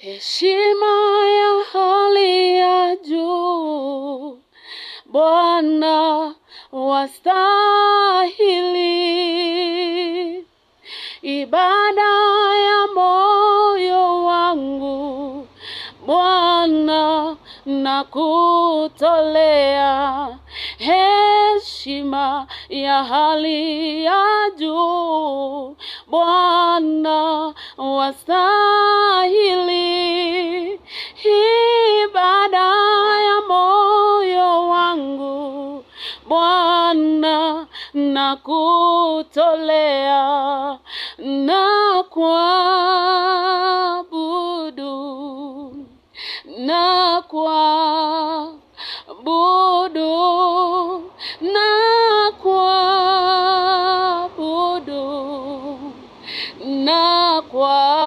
Heshima ya hali ya juu, Bwana wastahili. Ibada ya moyo wangu, Bwana nakutolea. Heshima ya hali ya juu, Bwana wastahili. Ibada ya moyo wangu, Bwana nakutolea. Na kwa